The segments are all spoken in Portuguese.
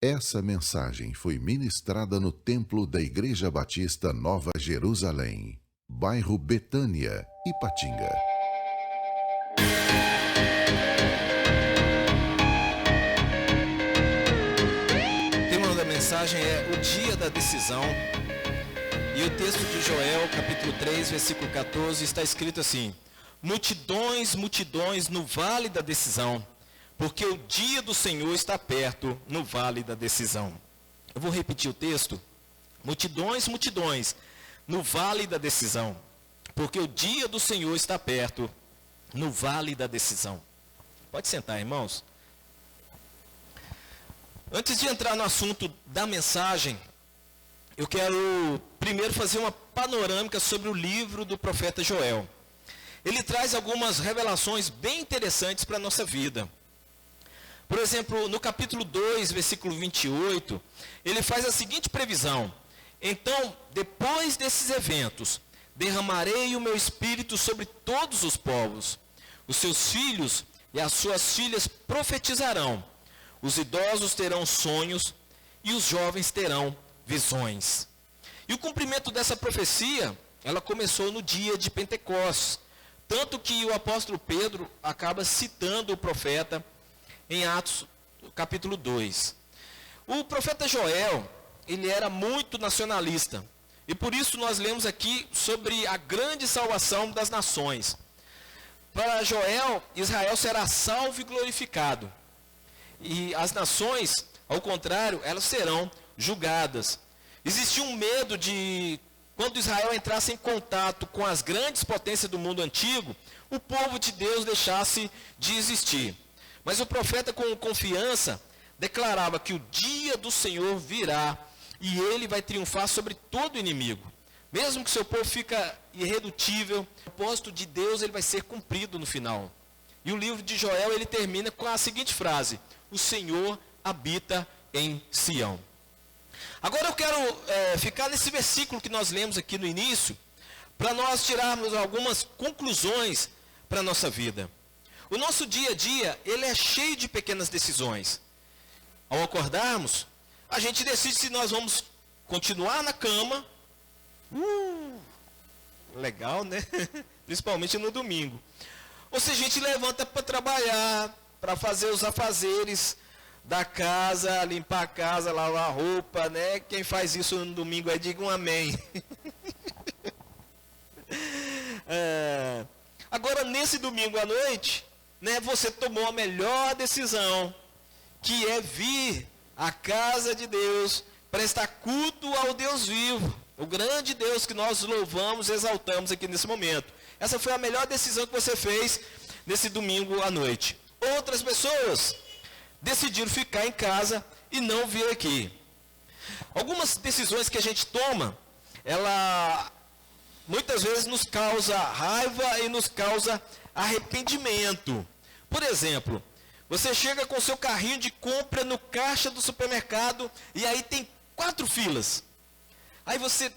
Essa mensagem foi ministrada no templo da Igreja Batista Nova Jerusalém, bairro Betânia, Ipatinga. O tema da mensagem é o dia da decisão. E o texto de Joel, capítulo 3, versículo 14, está escrito assim: multidões, multidões no vale da decisão, porque o dia do Senhor está perto no vale da decisão. Eu vou repetir o texto. Multidões, multidões no vale da decisão, porque o dia do Senhor está perto no vale da decisão. Pode sentar, irmãos. Antes de entrar no assunto da mensagem, eu quero primeiro fazer uma panorâmica sobre o livro do profeta Joel. Ele traz algumas revelações bem interessantes para a nossa vida. Por exemplo, no capítulo 2, versículo 28, ele faz a seguinte previsão: então, depois desses eventos, derramarei o meu espírito sobre todos os povos. Os seus filhos e as suas filhas profetizarão. Os idosos terão sonhos e os jovens terão visões. E o cumprimento dessa profecia, ela começou no dia de Pentecostes. Tanto que o apóstolo Pedro acaba citando o profeta em Atos, capítulo 2. O profeta Joel, ele era muito nacionalista. E por isso nós lemos aqui sobre a grande salvação das nações. Para Joel, Israel será salvo e glorificado. E as nações, ao contrário, elas serão julgadas. Existia um medo de, quando Israel entrasse em contato com as grandes potências do mundo antigo, o povo de Deus deixasse de existir. Mas o profeta, com confiança, declarava que o dia do Senhor virá e ele vai triunfar sobre todo inimigo. Mesmo que seu povo fica irredutível, o propósito de Deus ele vai ser cumprido no final. E o livro de Joel ele termina com a seguinte frase: o Senhor habita em Sião. Agora eu quero ficar nesse versículo que nós lemos aqui no início, para nós tirarmos algumas conclusões para a nossa vida. O nosso dia a dia, ele é cheio de pequenas decisões. Ao acordarmos, a gente decide se nós vamos continuar na cama. Legal, né? Principalmente no domingo. Ou se a gente levanta para trabalhar, para fazer os afazeres da casa, limpar a casa, lavar a roupa, né? Quem faz isso no domingo aí, diga um amém. Agora, nesse domingo à noite, né, você tomou a melhor decisão, que é vir à casa de Deus, prestar culto ao Deus vivo, o grande Deus que nós louvamos e exaltamos aqui nesse momento. Essa foi a melhor decisão que você fez nesse domingo à noite. Outras pessoas decidiram ficar em casa e não vir aqui. Algumas decisões que a gente toma, ela muitas vezes nos causa raiva e nos causa arrependimento. Por exemplo, você chega com seu carrinho de compra no caixa do supermercado e aí tem 4 filas. Aí você,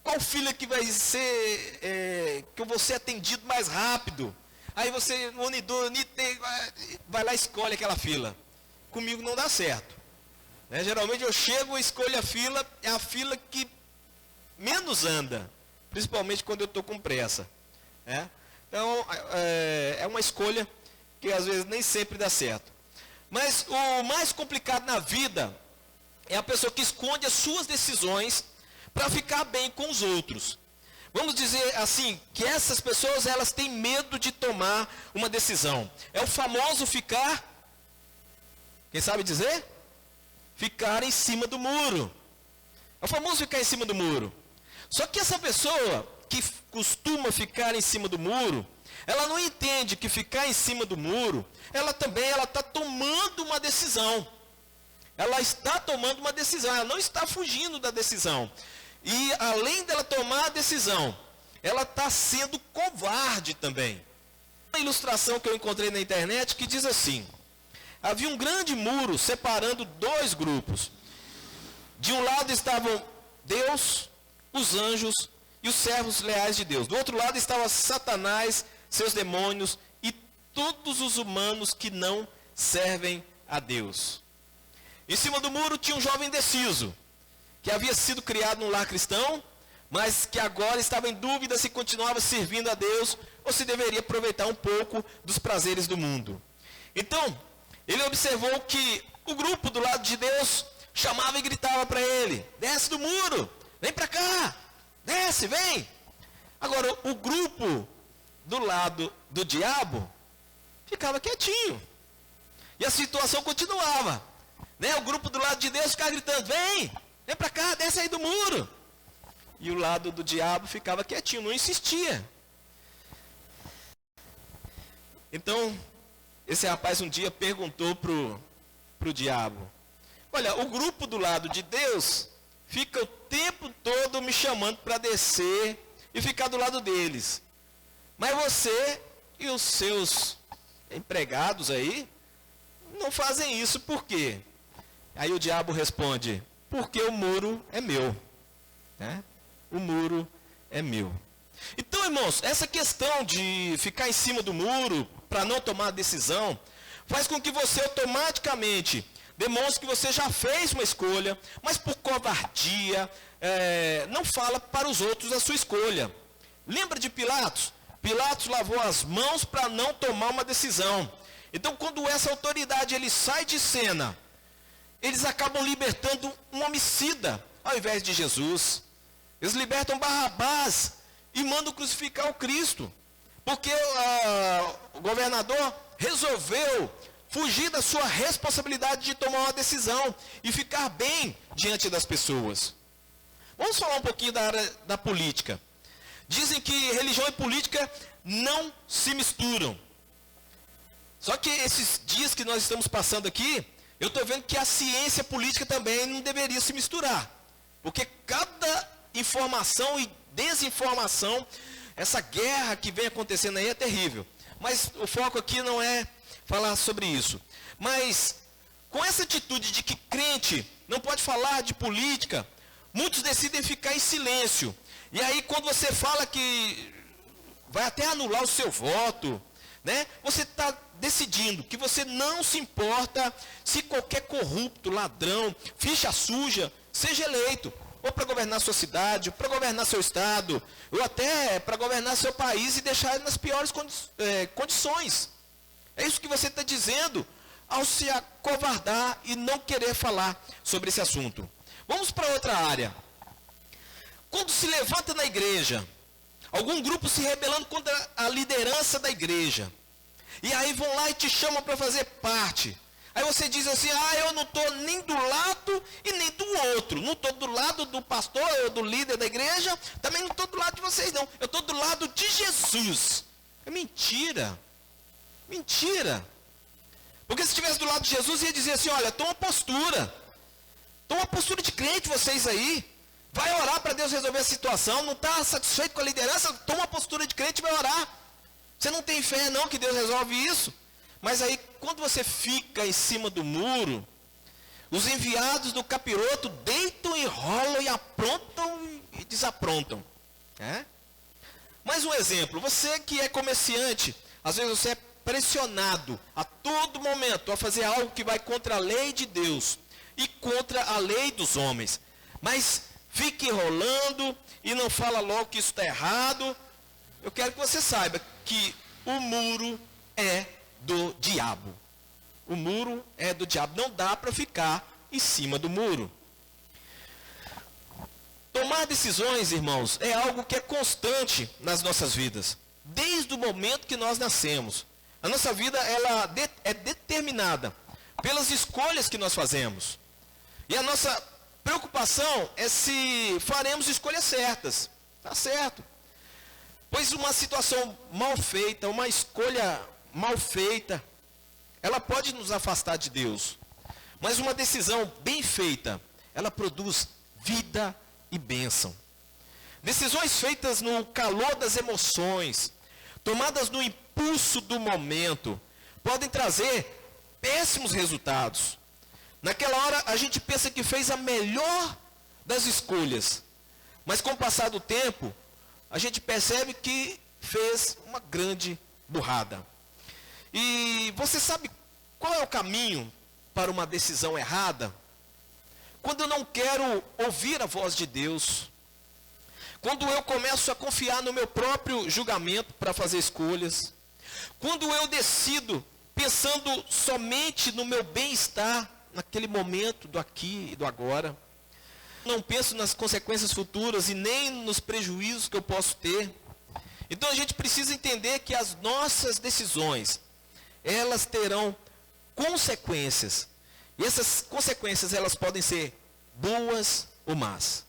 qual fila que vai ser, que eu vou ser atendido mais rápido? Aí você, vai lá e escolhe aquela fila. Comigo não dá certo. Né? Geralmente eu chego e escolho a fila, é a fila que menos anda. Principalmente quando eu estou com pressa. Né? Então, é uma escolha que às vezes nem sempre dá certo. Mas o mais complicado na vida é a pessoa que esconde as suas decisões para ficar bem com os outros. Vamos dizer assim, que essas pessoas elas têm medo de tomar uma decisão. É o famoso ficar, quem sabe dizer? Ficar em cima do muro. É o famoso ficar em cima do muro. Só que essa pessoa que costuma ficar em cima do muro, ela não entende que ficar em cima do muro, ela está tomando uma decisão. Ela está tomando uma decisão, ela não está fugindo da decisão. E além dela tomar a decisão, ela está sendo covarde também. Uma ilustração que eu encontrei na internet que diz assim: havia um grande muro separando 2 grupos. De um lado estavam Deus, os anjos e os servos leais de Deus. Do outro lado estava Satanás, seus demônios e todos os humanos que não servem a Deus. Em cima do muro tinha um jovem indeciso, que havia sido criado num lar cristão, mas que agora estava em dúvida se continuava servindo a Deus ou se deveria aproveitar um pouco dos prazeres do mundo. Então, ele observou que o grupo do lado de Deus chamava e gritava para ele: desce do muro, vem para cá, desce, vem. Agora, o grupo do lado do diabo ficava quietinho. E a situação continuava. Né? O grupo do lado de Deus ficava gritando: vem para cá, desce aí do muro. E o lado do diabo ficava quietinho, não insistia. Então, esse rapaz um dia perguntou pro diabo: olha, o grupo do lado de Deus fica o tempo todo me chamando para descer e ficar do lado deles. Mas você e os seus empregados aí não fazem isso por quê? Aí o diabo responde: porque o muro é meu. Né? O muro é meu. Então, irmãos, essa questão de ficar em cima do muro para não tomar decisão faz com que você automaticamente demonstre que você já fez uma escolha, mas por covardia não fala para os outros a sua escolha. Lembra de Pilatos? Pilatos lavou as mãos para não tomar uma decisão. Então, quando essa autoridade ele sai de cena, eles acabam libertando um homicida ao invés de Jesus. Eles libertam Barrabás e mandam crucificar o Cristo. Porque o governador resolveu fugir da sua responsabilidade de tomar uma decisão e ficar bem diante das pessoas. Vamos falar um pouquinho da área da política. Dizem que religião e política não se misturam. Só que esses dias que nós estamos passando aqui, eu estou vendo que a ciência política também não deveria se misturar. Porque cada informação e desinformação, essa guerra que vem acontecendo aí é terrível. Mas o foco aqui não é falar sobre isso. Mas com essa atitude de que crente não pode falar de política, muitos decidem ficar em silêncio. E aí quando você fala que vai até anular o seu voto, né? Você está decidindo que você não se importa se qualquer corrupto, ladrão, ficha suja, seja eleito. Ou para governar sua cidade, para governar seu estado, ou até para governar seu país e deixar ele nas piores condições. É isso que você está dizendo ao se acovardar e não querer falar sobre esse assunto. Vamos para outra área. Quando se levanta na igreja, algum grupo se rebelando contra a liderança da igreja, e aí vão lá e te chamam para fazer parte. Aí você diz assim: eu não estou nem do lado e nem do outro. Não estou do lado do pastor ou do líder da igreja, também não estou do lado de vocês não. Eu estou do lado de Jesus. É mentira. Mentira. Porque se estivesse do lado de Jesus, ia dizer assim: olha, toma postura. Toma postura de crente vocês aí. Vai orar para Deus resolver a situação. Não está satisfeito com a liderança? Toma postura de crente e vai orar. Você não tem fé não que Deus resolve isso? Mas aí, quando você fica em cima do muro, os enviados do capiroto deitam, enrolam e aprontam e desaprontam. Mais um exemplo. Você que é comerciante, às vezes você é pressionado a todo momento a fazer algo que vai contra a lei de Deus e contra a lei dos homens. Mas fica enrolando e não fala logo que isso está errado. Eu quero que você saiba que o muro é do diabo. O muro é do diabo. Não dá para ficar em cima do muro. Tomar decisões, irmãos, é algo que é constante nas nossas vidas. Desde o momento que nós nascemos. A nossa vida ela é determinada pelas escolhas que nós fazemos. E a nossa preocupação é se faremos escolhas certas. Tá certo. Pois uma situação mal feita, uma escolha mal feita, ela pode nos afastar de Deus. Mas uma decisão bem feita, ela produz vida e bênção. Decisões feitas no calor das emoções, tomadas no impulso do momento, podem trazer péssimos resultados. Naquela hora a gente pensa que fez a melhor das escolhas, mas com o passar do tempo, a gente percebe que fez uma grande burrada. E você sabe qual é o caminho para uma decisão errada? quando eu não quero ouvir a voz de Deus, quando eu começo a confiar no meu próprio julgamento para fazer escolhas, quando eu decido pensando somente no meu bem-estar naquele momento do aqui e do agora, não penso nas consequências futuras e nem nos prejuízos que eu posso ter. Então a gente precisa entender que as nossas decisões, elas terão consequências. E essas consequências, elas podem ser boas ou más.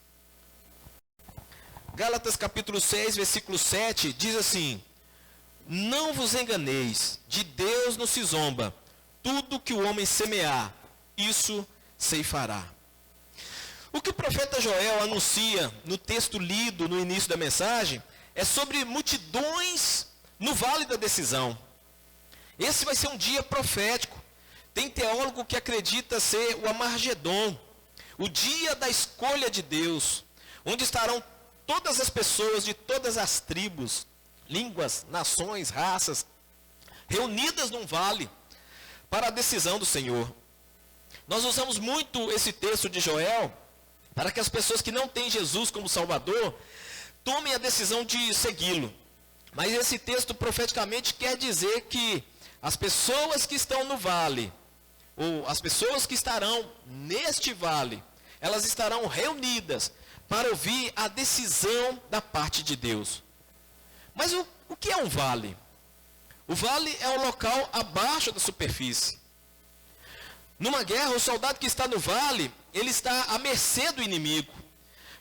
Gálatas capítulo 6, versículo 7, diz assim: não vos enganeis, de Deus não se zomba, tudo que o homem semear, isso ceifará. O que o profeta Joel anuncia no texto lido no início da mensagem, é sobre multidões no vale da decisão. Esse vai ser um dia profético. Tem teólogo que acredita ser o Amargedon, o dia da escolha de Deus, onde estarão todas as pessoas de todas as tribos, línguas, nações, raças, reunidas num vale para a decisão do Senhor. Nós usamos muito esse texto de Joel para que as pessoas que não têm Jesus como Salvador tomem a decisão de segui-lo. Mas esse texto profeticamente quer dizer que as pessoas que estão no vale, ou as pessoas que estarão neste vale, elas estarão reunidas para ouvir a decisão da parte de Deus. Mas o que é um vale? O vale é um local abaixo da superfície. Numa guerra, o soldado que está no vale, ele está à mercê do inimigo.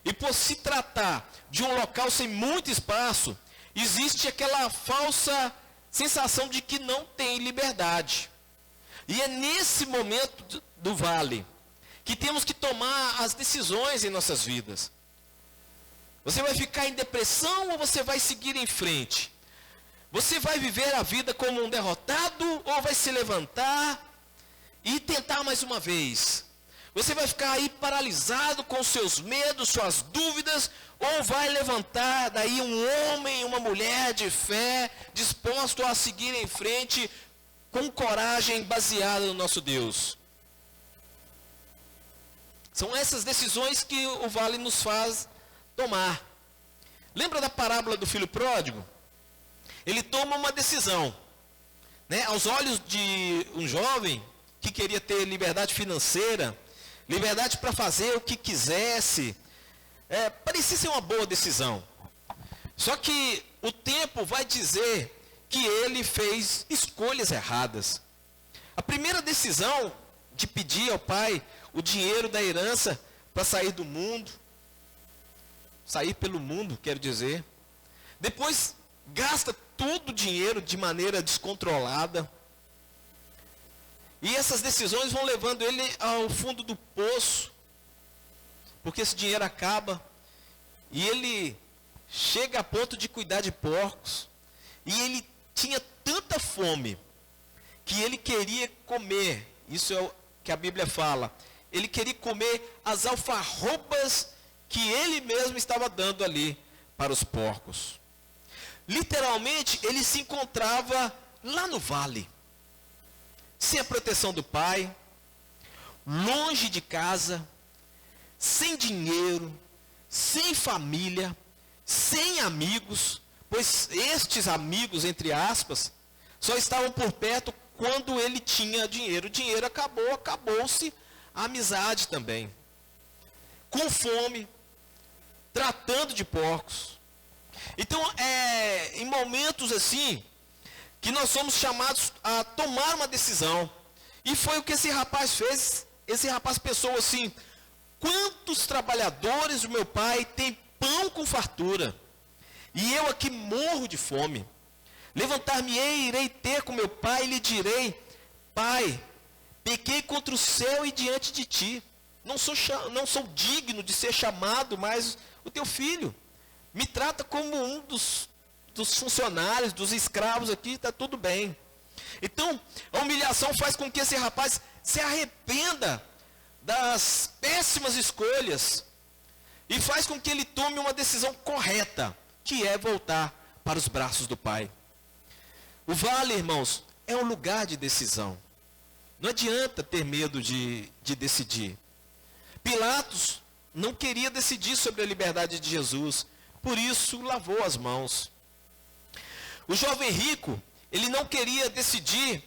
E por se tratar de um local sem muito espaço, existe aquela falsa sensação de que não tem liberdade. E é nesse momento do vale que temos que tomar as decisões em nossas vidas. Você vai ficar em depressão ou você vai seguir em frente? Você vai viver a vida como um derrotado ou vai se levantar e tentar mais uma vez? Você vai ficar aí paralisado com seus medos, suas dúvidas, ou vai levantar daí um homem, uma mulher de fé, disposto a seguir em frente com coragem baseada no nosso Deus? São essas decisões que o vale nos faz tomar. Lembra da parábola do filho pródigo? Ele toma uma decisão, né? Aos olhos de um jovem que queria ter liberdade financeira, liberdade para fazer o que quisesse, parecia ser uma boa decisão. Só que o tempo vai dizer que ele fez escolhas erradas. A primeira decisão de pedir ao pai o dinheiro da herança para sair do mundo, sair pelo mundo, quero dizer. Depois gasta todo o dinheiro de maneira descontrolada. E essas decisões vão levando ele ao fundo do poço, porque esse dinheiro acaba, e ele chega a ponto de cuidar de porcos, e ele tinha tanta fome, que ele queria comer, isso é o que a Bíblia fala, ele queria comer as alfarrobas que ele mesmo estava dando ali para os porcos. Literalmente, ele se encontrava lá no vale, sem a proteção do pai, longe de casa, sem dinheiro, sem família, sem amigos, pois estes amigos, entre aspas, só estavam por perto quando ele tinha dinheiro. O dinheiro acabou, acabou-se a amizade também. Com fome, tratando de porcos. Então, em momentos assim, que nós somos chamados a tomar uma decisão. E foi o que esse rapaz fez. Esse rapaz pensou assim: quantos trabalhadores do meu pai têm pão com fartura, e eu aqui morro de fome? Levantar-me-ei, irei ter com meu pai, e lhe direi: pai, pequei contra o céu e diante de ti. Não sou digno de ser chamado mais o teu filho. Me trata como um dos funcionários, dos escravos aqui, está tudo bem. Então, a humilhação faz com que esse rapaz se arrependa das péssimas escolhas e faz com que ele tome uma decisão correta, que é voltar para os braços do pai. O vale, irmãos, é um lugar de decisão. Não adianta ter medo de decidir. Pilatos não queria decidir sobre a liberdade de Jesus, por isso lavou as mãos. O jovem rico, ele não queria decidir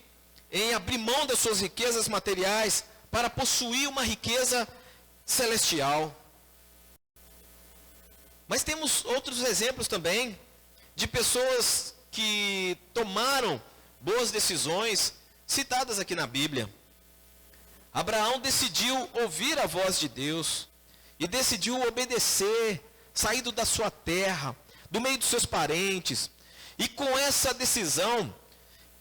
em abrir mão das suas riquezas materiais para possuir uma riqueza celestial. Mas temos outros exemplos também de pessoas que tomaram boas decisões citadas aqui na Bíblia. Abraão decidiu ouvir a voz de Deus e decidiu obedecer, saído da sua terra, do meio dos seus parentes. E com essa decisão,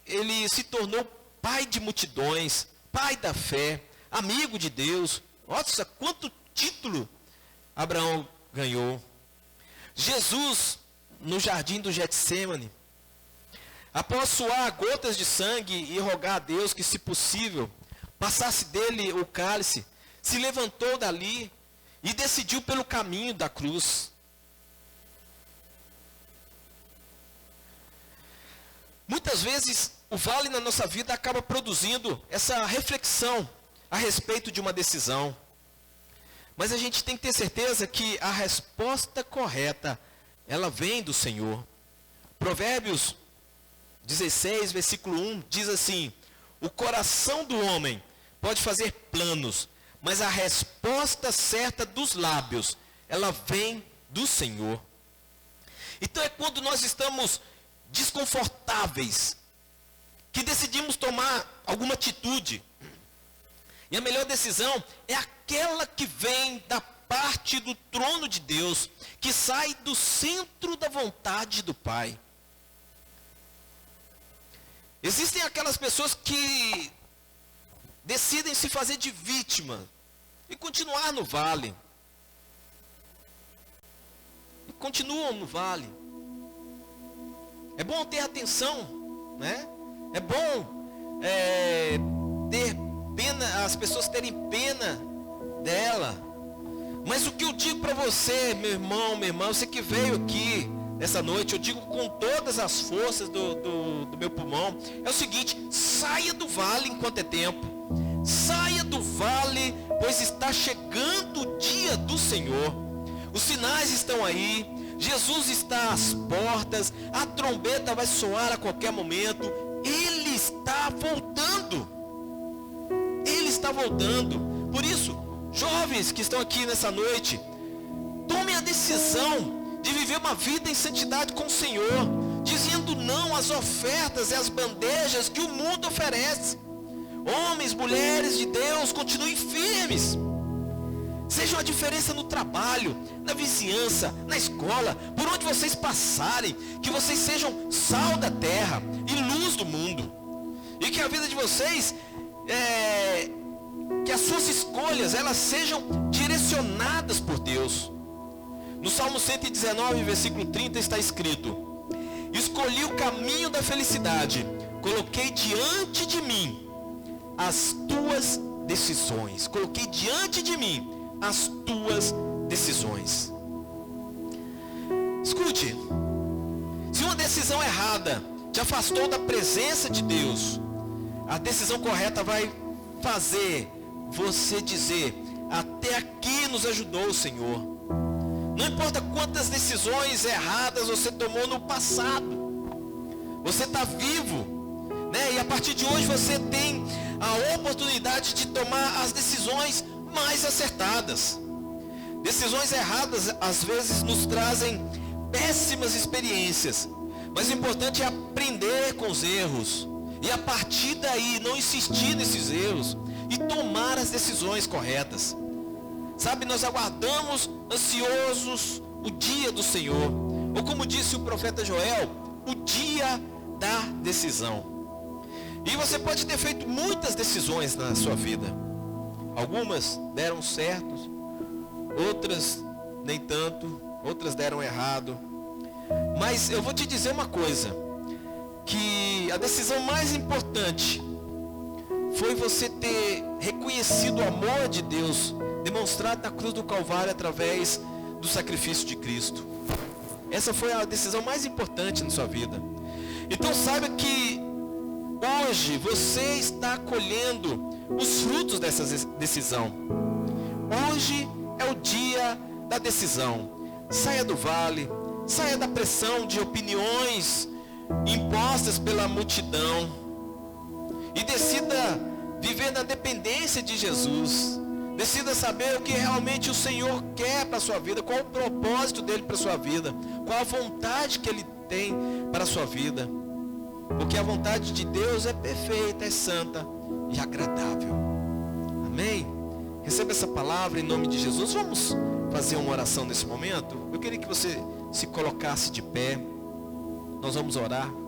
ele se tornou pai de multidões, pai da fé, amigo de Deus. Nossa, quanto título Abraão ganhou. Jesus, no jardim do Getsêmani, após suar gotas de sangue e rogar a Deus que, se possível, passasse dele o cálice, se levantou dali e decidiu pelo caminho da cruz. Muitas vezes, o vale na nossa vida acaba produzindo essa reflexão a respeito de uma decisão. Mas a gente tem que ter certeza que a resposta correta, ela vem do Senhor. Provérbios 16, versículo 1, diz assim: o coração do homem pode fazer planos, mas a resposta certa dos lábios, ela vem do Senhor. Então é quando nós estamos desconfortáveis, que decidimos tomar alguma atitude. E a melhor decisão é aquela que vem da parte do trono de Deus, que sai do centro da vontade do Pai. Existem aquelas pessoas que decidem se fazer de vítima e continuar no vale. E continuam no vale. É bom ter atenção, né? É bom ter pena, as pessoas terem pena dela. Mas o que eu digo para você, meu irmão, minha irmã, você que veio aqui essa noite, eu digo com todas as forças do meu pulmão, é o seguinte: saia do vale enquanto é tempo. Saia do vale, pois está chegando o dia do Senhor. Os sinais estão aí, Jesus está às portas, a trombeta vai soar a qualquer momento. Ele está voltando. Ele está voltando. Por isso, jovens que estão aqui nessa noite, tomem a decisão de viver uma vida em santidade com o Senhor, dizendo não às ofertas e às bandejas que o mundo oferece. Homens, mulheres de Deus, continuem firmes. Sejam a diferença no trabalho, na vizinhança, na escola, por onde vocês passarem, que vocês sejam sal da terra e luz do mundo. E que a vida de vocês, que as suas escolhas, elas sejam direcionadas por Deus. No Salmo 119, versículo 30 está escrito: escolhi o caminho da felicidade, coloquei diante de mim as tuas decisões. Coloquei diante de mim as tuas decisões. Escute, se uma decisão errada te afastou da presença de Deus, a decisão correta vai fazer você dizer: até aqui nos ajudou o Senhor. Não importa quantas decisões erradas você tomou no passado, você está vivo, né? E a partir de hoje você tem a oportunidade de tomar as decisões mais acertadas. Decisões erradas às vezes nos trazem péssimas experiências, mas o importante é aprender com os erros e a partir daí não insistir nesses erros e tomar as decisões corretas. Sabe, nós aguardamos ansiosos o dia do Senhor, ou como disse o profeta Joel, o dia da decisão. E você pode ter feito muitas decisões na sua vida. Algumas deram certo, outras nem tanto, outras deram errado. Mas eu vou te dizer uma coisa, que a decisão mais importante foi você ter reconhecido o amor de Deus demonstrado na cruz do Calvário através do sacrifício de Cristo. Essa foi a decisão mais importante na sua vida. Então saiba que hoje você está colhendo os frutos dessa decisão. Hoje é o dia da decisão. Saia do vale, saia da pressão de opiniões impostas pela multidão e decida viver na dependência de Jesus. Decida saber o que realmente o Senhor quer para a sua vida, qual o propósito dele para a sua vida, qual a vontade que ele tem para a sua vida. Porque a vontade de Deus é perfeita, é santa e agradável. Amém? Receba essa palavra em nome de Jesus. Vamos fazer uma oração nesse momento? Eu queria que você se colocasse de pé. Nós vamos orar.